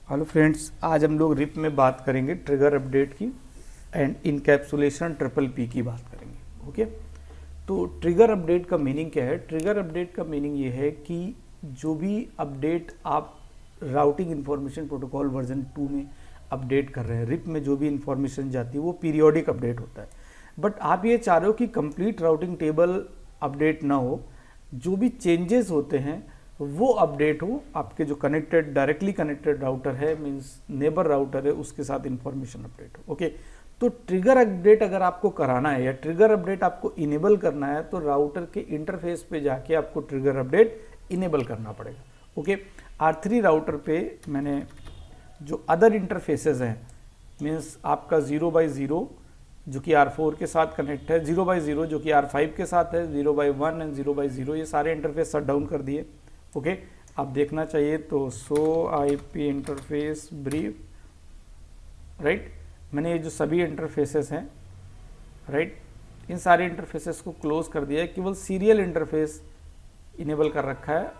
Hello friends, आज हम लोग रिप में बात करेंगे ट्रिगर अपडेट की एंड इनकैप्सुलेशन ट्रिपल पी की बात करेंगे। ओके, तो ट्रिगर अपडेट का मीनिंग क्या है? ट्रिगर अपडेट का मीनिंग ये है कि जो भी अपडेट आप राउटिंग इन्फॉर्मेशन प्रोटोकॉल वर्जन 2 में अपडेट कर रहे हैं, रिप में जो भी इंफॉर्मेशन जाती है वो पीरियोडिक अपडेट होता है। बट आप ये चाह रहे हो कि कंप्लीट राउटिंग टेबल अपडेट ना हो, जो भी चेंजेस होते हैं वो अपडेट हो, आपके जो कनेक्टेड डायरेक्टली कनेक्टेड राउटर है मींस नेबर राउटर है उसके साथ इंफॉर्मेशन अपडेट हो। ओके, तो ट्रिगर अपडेट अगर आपको कराना है या ट्रिगर अपडेट आपको इनेबल करना है तो राउटर के इंटरफेस पे जाके आपको ट्रिगर अपडेट इनेबल करना पड़ेगा। ओके, R3 राउटर पे मैंने जो अदर इंटरफेसेस हैं मींस आपका 0x0 जो कि R4 के साथ कनेक्ट है, 0x0 जो कि R5 के साथ है, 0x1 एंड 0x0 ये सारे इंटरफेस शट डाउन कर दिए। ओके, आप देखना चाहिए तो show IP interface brief, right. मैंने ये जो सभी इंटरफेसेस हैं, राइट, इन सारे इंटरफेसेस को क्लोज कर दिया है, केवल सीरियल इंटरफेस इनेबल कर रखा है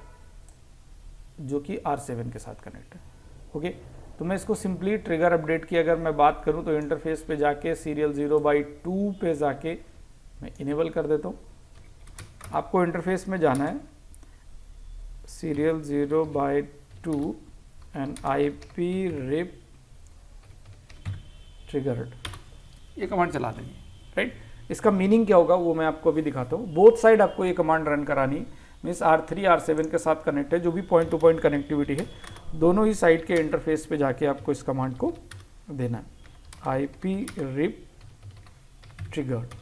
जो कि R7 के साथ कनेक्ट है। ओके, तो मैं इसको सिंपली ट्रिगर अपडेट की अगर मैं बात करूं तो इंटरफेस पे जाके सीरियल 0x2 पे जाके मैं इनेबल कर देता हूं। आपको इंटरफेस में जाना है, serial 0x2 and IP rip triggered, ये कमांड चला देंगे, राइट। इसका मीनिंग क्या होगा वो मैं आपको अभी दिखाता हूँ। बोथ साइड आपको ये कमांड रन करानी, मीन्स R3 R7 के साथ कनेक्ट है, जो भी पॉइंट टू पॉइंट कनेक्टिविटी है दोनों ही साइड के इंटरफेस पे जाके आपको इस कमांड को देना है, IP rip ट्रिगर्ड,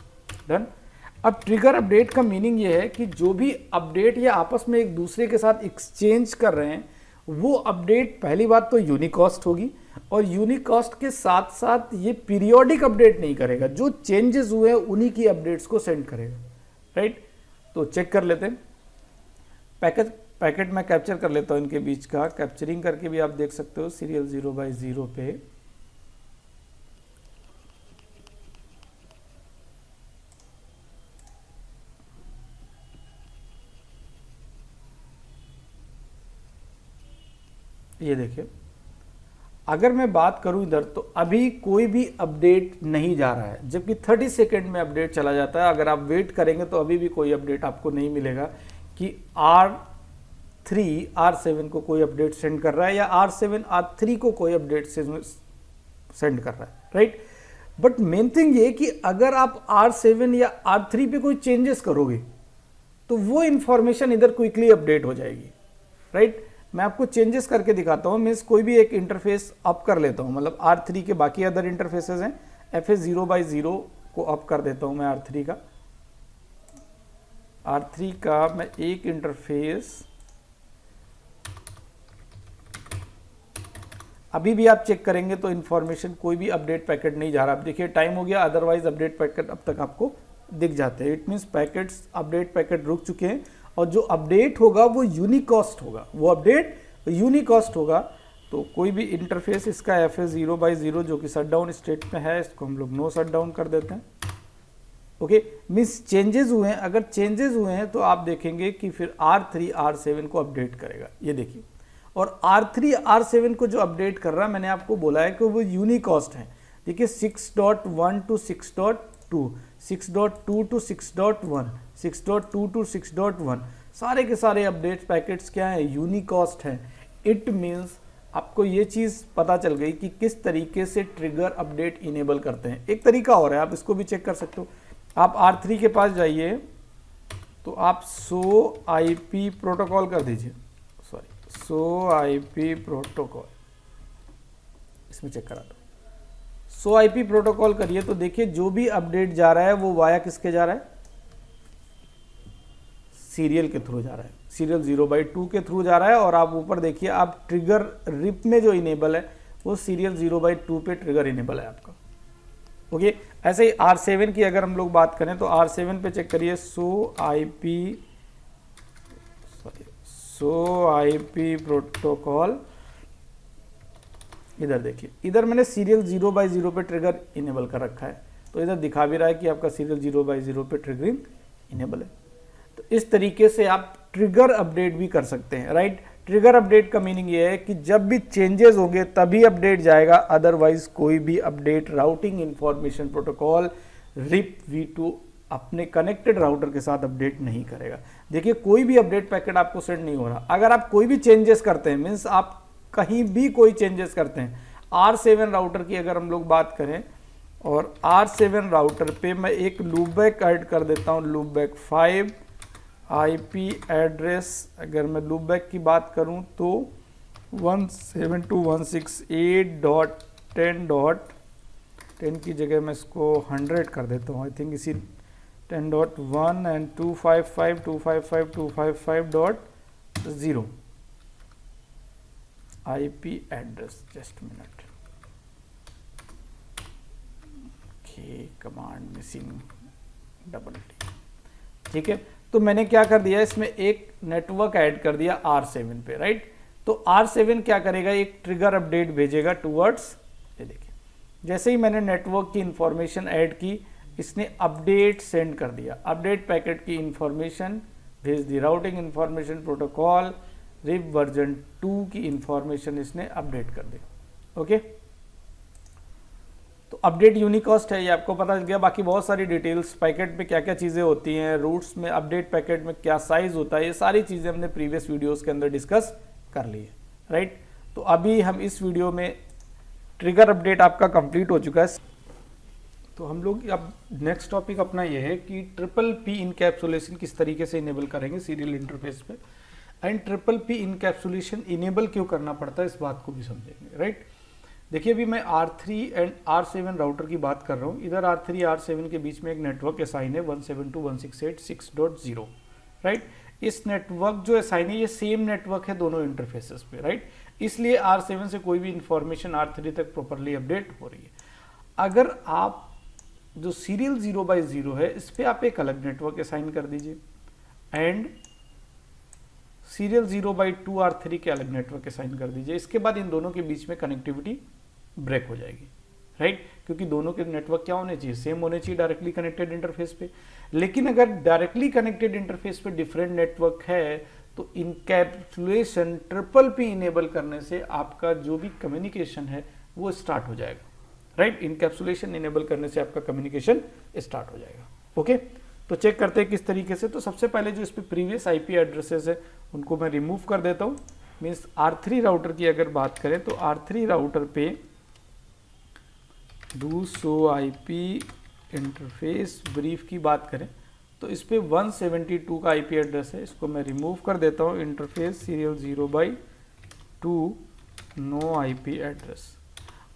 डन। अब ट्रिगर अपडेट का मीनिंग ये है कि जो भी अपडेट या आपस में एक दूसरे के साथ एक्सचेंज कर रहे हैं वो अपडेट पहली बात तो यूनिकॉस्ट होगी और यूनिकॉस्ट के साथ साथ ये पीरियोडिक अपडेट नहीं करेगा, जो चेंजेस हुए हैं उन्हीं की अपडेट्स को सेंड करेगा, राइट। तो चेक कर लेते हैं, पैकेट मैं कैप्चर कर लेता हूं, इनके बीच का कैप्चरिंग करके भी आप देख सकते हो। सीरियल 0x0 पे ये देखिए, अगर मैं बात करूं इधर तो अभी कोई भी अपडेट नहीं जा रहा है, जबकि 30 सेकेंड में अपडेट चला जाता है। अगर आप वेट करेंगे तो अभी भी कोई अपडेट आपको नहीं मिलेगा कि R3 R7 को कोई अपडेट सेंड कर रहा है या R7 R3 को कोई अपडेट सेंड कर रहा है, राइट। बट मेन थिंग ये कि अगर आप R7 या R3 पे कोई चेंजेस करोगे तो वो इंफॉर्मेशन इधर क्विकली अपडेट हो जाएगी, राइट। मैं आपको चेंजेस करके दिखाता हूँ, मीन्स कोई भी एक इंटरफेस अप कर लेता हूँ, मतलब R3 के बाकी अदर इंटरफेसेस हैं, FS 0x0 को अप कर देता हूँ मैं R3 का मैं एक इंटरफेस, अभी भी आप चेक करेंगे तो इंफॉर्मेशन कोई भी अपडेट पैकेट नहीं जा रहा। आप देखिए टाइम हो गया, अदरवाइज अपडेट पैकेट अब तक आपको दिख जाते हैं। It means packets update packet रुक चुके हैं और जो अपडेट होगा वो यूनिकॉस्ट होगा, वो अपडेट यूनिकॉस्ट होगा। तो कोई भी इंटरफेस इसका FS 0x0 जो कि शटडाउन स्टेट में है, इसको हम लोग नो शटडाउन कर देते हैं। ओके, मीन्स चेंजेस हुए हैं, अगर चेंजेस हुए हैं तो आप देखेंगे कि फिर R3 R7 को अपडेट करेगा, ये देखिए। और R3 R7 को जो अपडेट कर रहा है, मैंने आपको बोला है कि वो यूनिकॉस्ट है। देखिए 6.1 to 6.2, 6.2 to 6.1, 6.2 to 6.1, सारे के सारे अपडेट पैकेट्स क्या हैं? यूनिकॉस्ट हैं। इट मीन्स आपको ये चीज़ पता चल गई कि किस तरीके से ट्रिगर अपडेट इनेबल करते हैं। एक तरीका और है, आप इसको भी चेक कर सकते हो। आप R3 के पास जाइए तो आप शो IP प्रोटोकॉल कर दीजिए, शो IP प्रोटोकॉल, इसमें चेक करा दो। शो IP प्रोटोकॉल करिए तो देखिए जो भी अपडेट जा रहा है वो वाया किसके जा रहा है? सीरियल के थ्रू जा रहा है, सीरियल 0x2 के थ्रू जा रहा है। और आप ऊपर देखिए, आप ट्रिगर रिप में जो इनेबल है वो सीरियल 0x2 पे ट्रिगर इनेबल है आपका। ओके, ऐसे ही R7 की अगर हम लोग बात करें तो R7 पे चेक करिए, शो IP प्रोटोकॉल, इधर देखिए, इधर मैंने सीरियल 0x0 पे ट्रिगर इनेबल कर रखा है, तो इधर दिखा भी रहा है कि आपका सीरियल 0x0 पे ट्रिगरिंग इनेबल है। तो इस तरीके से आप ट्रिगर अपडेट भी कर सकते हैं, राइट। ट्रिगर अपडेट का मीनिंग ये है कि जब भी चेंजेस होंगे तभी अपडेट जाएगा, अदरवाइज कोई भी update routing information protocol RIP v2 अपने कनेक्टेड राउटर के साथ अपडेट नहीं करेगा। देखिए कोई भी अपडेट पैकेट आपको सेंड नहीं हो रहा। अगर आप कोई भी चेंजेस करते हैं, मीन्स आप कहीं भी कोई चेंजेस करते हैं, R7 राउटर की अगर हम लोग बात करें और R7 राउटर पे मैं एक लूपबैक ऐड कर देता हूँ, लूपबैक 5 IP एड्रेस, अगर मैं लूपबैक की बात करूं तो 172.168.10.10 की जगह मैं इसको 100 कर देता हूं। आई थिंक इसी 10.1 and 255.255.255.0 IP address, just minute, okay, command missing double T, ठीक है। तो मैंने क्या कर दिया, इसमें एक नेटवर्क ऐड कर दिया R7 पे, राइट। तो R7 क्या करेगा, एक ट्रिगर अपडेट भेजेगा टूवर्ड्स, ये देखिए जैसे ही मैंने नेटवर्क की इंफॉर्मेशन ऐड की, इसने अपडेट सेंड कर दिया, अपडेट पैकेट की इंफॉर्मेशन भेज दी, routing information protocol RIP version 2 की इंफॉर्मेशन इसने अपडेट कर दी। ओके, तो अपडेट यूनिकॉस्ट है, ये आपको पता चल गया। बाकी बहुत सारी डिटेल्स, पैकेट में क्या क्या चीज़ें होती हैं, रूट्स में अपडेट पैकेट में क्या साइज होता है, ये सारी चीज़ें हमने प्रीवियस वीडियोस के अंदर डिस्कस कर ली है, राइट। तो अभी हम इस वीडियो में ट्रिगर अपडेट आपका कंप्लीट हो चुका है। तो हम लोग अब नेक्स्ट टॉपिक अपना ये है कि ट्रिपल पी इनकैप्सुलेशन किस तरीके से इनेबल करेंगे सीरियल इंटरफेस पे, and triple P encapsulation enable क्यों करना पड़ता है इस बात को भी समझेंगे, राइट। देखिए अभी मैं R3 एंड R7 राउटर की बात कर रहा हूँ। इधर R3 R7 के बीच में एक नेटवर्क असाइन है 172.168.6.0, राइट। इस नेटवर्क जो असाइन है ये सेम नेटवर्क है दोनों इंटरफेसेस पे, राइट। इसलिए R7 से कोई भी इंफॉर्मेशन R3 तक प्रॉपरली अपडेट हो रही है। अगर आप जो सीरियल 0x0 है इस पर आप एक अलग नेटवर्क असाइन कर दीजिए एंड सीरियल 0x2 R3 के अलग नेटवर्क असाइन कर दीजिए, इसके बाद इन दोनों के बीच में कनेक्टिविटी ब्रेक हो जाएगी, राइट। क्योंकि दोनों के नेटवर्क क्या होने चाहिए, सेम होने चाहिए डायरेक्टली कनेक्टेड इंटरफेस पे। लेकिन अगर डायरेक्टली कनेक्टेड इंटरफेस पे डिफरेंट नेटवर्क है तो इनकैप्सुलेशन ट्रिपल पी इनेबल करने से आपका जो भी कम्युनिकेशन है वो स्टार्ट हो जाएगा, राइट। इनकैप्सुलेशन इनेबल करने से आपका कम्युनिकेशन स्टार्ट हो जाएगा। ओके, तो चेक करते हैं किस तरीके से। तो सबसे पहले जो इस पे प्रीवियस IP एड्रेसेस है उनको मैं रिमूव कर देता हूँ। मीन्स R3 राउटर की अगर बात करें तो R3 राउटर पे do show IP interface brief की बात करें तो इस पे 172 का IP एड्रेस है, इसको मैं रिमूव कर देता हूँ। Interface serial 0x2 no IP address,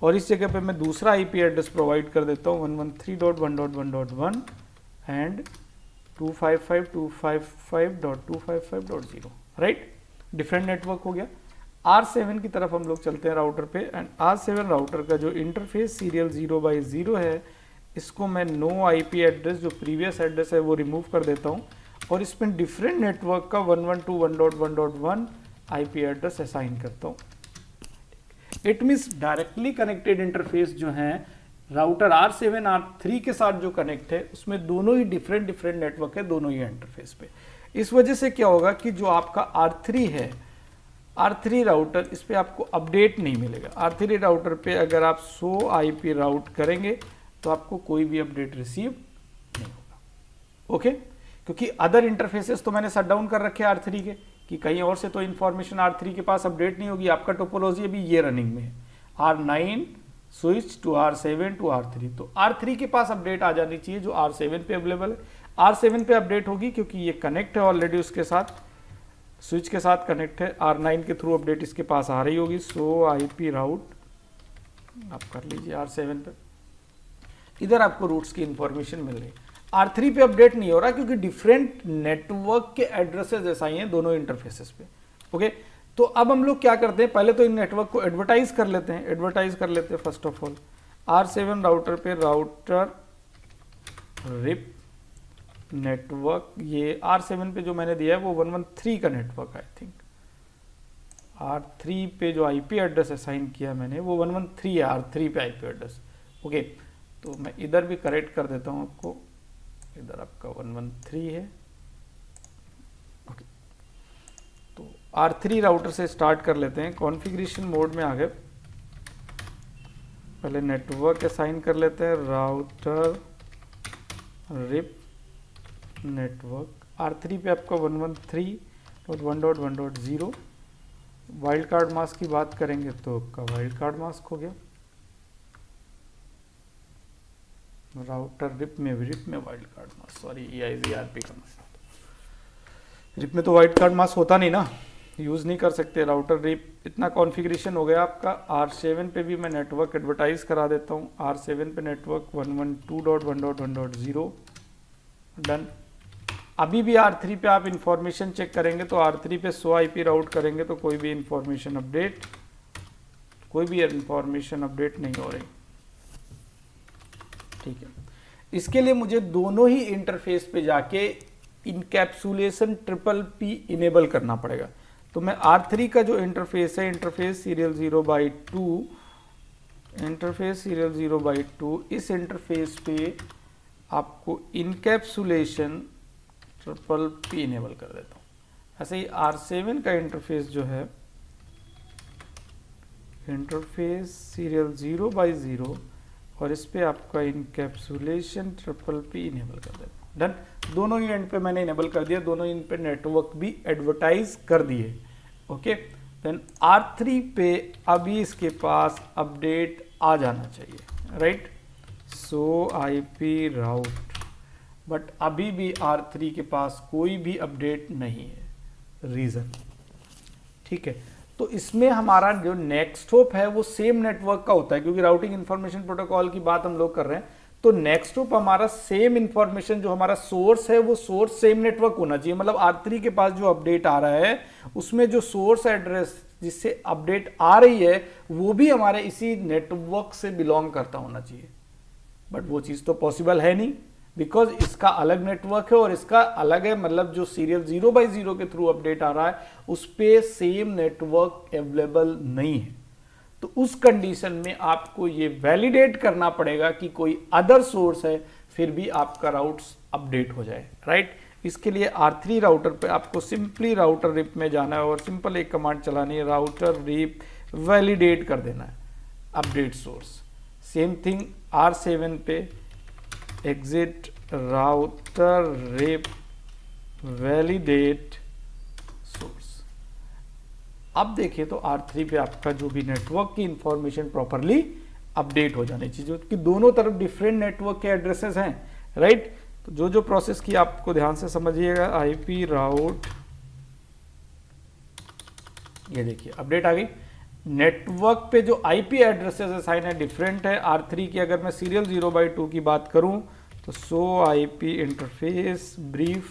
और इस जगह पे मैं दूसरा IP एड्रेस प्रोवाइड कर देता हूँ 113.1.1.1 एंड 255.255.255.0, राइट। डिफरेंट नेटवर्क हो गया। R7 की तरफ हम लोग चलते हैं राउटर पे, एंड R7 राउटर का जो इंटरफेस सीरियल 0x0 है इसको मैं नो IP एड्रेस जो प्रीवियस एड्रेस है वो रिमूव कर देता हूँ और इसमें डिफरेंट नेटवर्क का 112.1.1 IP एड्रेस असाइन करता हूँ। It means directly connected interface जो है राउटर R7 R3 के साथ जो कनेक्ट है उसमें दोनों ही डिफरेंट नेटवर्क है दोनों ही इंटरफेस पे। इस वजह से क्या होगा कि जो आपका R3 है, R3 राउटर, इस पे आपको अपडेट नहीं मिलेगा। R3 राउटर पे अगर आप 100 IP राउट करेंगे तो आपको कोई भी अपडेट रिसीव नहीं होगा। ओके, क्योंकि अदर इंटरफेसेस तो मैंने शट डाउन कर रखे हैं R3 के कि कहीं और से तो इंफॉर्मेशन R3 के पास अपडेट नहीं होगी। आपका टोपोलॉजी अभी ये रनिंग में है, R9 switch to R7 to R3, तो R3 के पास अपडेट आ जानी चाहिए जो R7 पे अवेलेबल है। R7 पे अपडेट होगी क्योंकि ये कनेक्ट है ऑलरेडी, उसके साथ स्विच के साथ कनेक्ट है। R9 के थ्रू अपडेट इसके पास आ रही होगी। सो IP राउट आप कर लीजिए R7 पे, इधर आपको रूट्स की इंफॉर्मेशन मिल रही है। R3 पे अपडेट नहीं हो रहा क्योंकि डिफरेंट नेटवर्क के एड्रेसेस ऐसा ही हैं दोनों इंटरफेसेस पे। ओके, तो अब हम लोग क्या करते हैं, पहले तो इन नेटवर्क को एडवर्टाइज कर लेते हैं। First of all R7 router पे राउटर रिप नेटवर्क, ये R7 पे जो मैंने दिया है वो 113 का नेटवर्क है। आई थिंक R3 पे जो IP एड्रेस असाइन किया मैंने वो 113 है, R3 पे IP एड्रेस। ओके, तो मैं इधर भी करेक्ट कर देता हूँ आपको, इधर आपका 113 है। ओके, तो R3 राउटर से स्टार्ट कर लेते हैं। कॉन्फ़िगरेशन मोड में आ गए, पहले नेटवर्क असाइन कर लेते हैं, राउटर रिप नेटवर्क। R3 पे आपका 113.1.1.0। वाइल्ड कार्ड मास्क की बात करेंगे तो आपका वाइल्ड कार्ड मास्क हो गया। राउटर रिप में wild card mask, sorry EIGRP का मास्क। रिप में तो वाइल्ड कार्ड मास्क होता नहीं ना, यूज़ नहीं कर सकते। राउटर रिप इतना कॉन्फ़िगरेशन हो गया आपका। R7 पे भी मैं नेटवर्क एडवर्टाइज करा देता हूँ। R7 पे नेटवर्क 112.1.1.0 डन। अभी भी R3 पे आप इंफॉर्मेशन चेक करेंगे तो R3 पे 100 IP राउट करेंगे तो कोई भी इंफॉर्मेशन अपडेट नहीं हो रही। ठीक है, इसके लिए मुझे दोनों ही इंटरफेस पे जाके इनकैप्सुलेशन P इनेबल करना पड़ेगा। तो मैं R3 का जो इंटरफेस है, इंटरफेस सीरियल 0/2, इस इंटरफेस पे आपको इनकैप्सुलेशन P इनेबल कर देता हूँ। ऐसे ही R7 का इंटरफेस जो है, इंटरफेस सीरियल 0/0 और इस पे आपका इनकैप्सुलेशन P इनेबल कर देता हूँ। डन। दोनों ही एंड पे मैंने इनेबल कर दिया, दोनों एंड पे नेटवर्क भी एडवर्टाइज कर दिए। ओके, देन R3 पे अभी इसके पास अपडेट आ जाना चाहिए, right. So IP route, but अभी भी R3 के पास कोई भी अपडेट नहीं है। रीज़न, ठीक है, तो इसमें हमारा जो नेक्स्ट होप है वो सेम नेटवर्क का होता है, क्योंकि राउटिंग इंफॉर्मेशन प्रोटोकॉल की बात हम लोग कर रहे हैं। तो नेक्स्ट होप हमारा सेम इंफॉर्मेशन, जो हमारा सोर्स है वो सोर्स सेम नेटवर्क होना चाहिए। मतलब R3 के पास जो अपडेट आ रहा है उसमें जो सोर्स एड्रेस जिससे अपडेट आ रही है वो भी हमारे इसी नेटवर्क से बिलोंग करता होना चाहिए। बट वो चीज़ तो पॉसिबल है नहीं, बिकॉज इसका अलग नेटवर्क है और इसका अलग है। मतलब जो सीरियल 0/0 के थ्रू अपडेट आ रहा है उस पे सेम नेटवर्क अवेलेबल नहीं है। तो उस कंडीशन में आपको ये वैलिडेट करना पड़ेगा कि कोई अदर सोर्स है, फिर भी आपका राउट्स अपडेट हो जाए, राइट। इसके लिए R3 राउटर पे आपको सिंपली राउटर रिप में जाना है और सिंपल एक कमांड चलानी है, राउटर रिप वैलिडेट कर देना है update source. Same thing R7 पे exit router RIP validate source. अब देखिए तो R3 पे आपका जो भी नेटवर्क की इंफॉर्मेशन प्रॉपरली अपडेट हो जानी चाहिए, कि दोनों तरफ डिफरेंट नेटवर्क के एड्रेसेस हैं, राइट। तो जो जो प्रोसेस की आपको ध्यान से समझिएगा, IP राउट, ये देखिए अपडेट आ गई। नेटवर्क पे जो IP एड्रेसेस असाइन है डिफरेंट है। R3 की अगर मैं सीरियल 0/2 की बात करूं तो सो IP इंटरफेस ब्रीफ,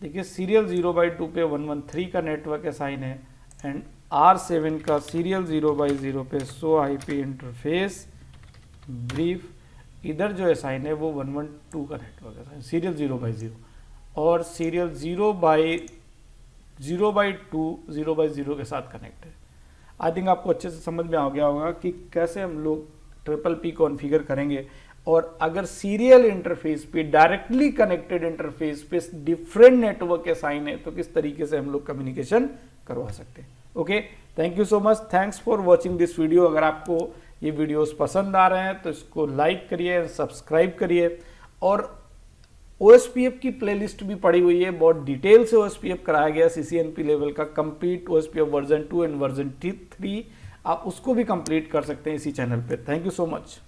देखिए सीरियल 0/2 पे 113 का नेटवर्क असाइन है एंड R7 का सीरियल 0/0 पे सो IP इंटरफेस ब्रीफ, इधर जो असाइन है वो 112 का नेटवर्क असाइन सीरियल 0/0 और सीरियल 0/2 के साथ कनेक्ट है। आई थिंक आपको अच्छे से समझ में आ गया होगा कि कैसे हम लोग P कॉन्फ़िगर करेंगे, और अगर सीरियल इंटरफेस पे डायरेक्टली कनेक्टेड इंटरफेस पे डिफरेंट नेटवर्क असाइन है तो किस तरीके से हम लोग कम्युनिकेशन करवा सकते हैं। Okay, thank you so much, thanks for watching this video. अगर आपको ये वीडियोस पसंद आ रहे हैं तो इसको लाइक करिए, सब्सक्राइब करिए, और OSPF की प्लेलिस्ट भी पड़ी हुई है, बहुत डिटेल से OSPF कराया गया CCNP लेवल का complete OSPF version 2 and version 3, आप उसको भी कंप्लीट कर सकते हैं इसी चैनल पे। Thank you so much.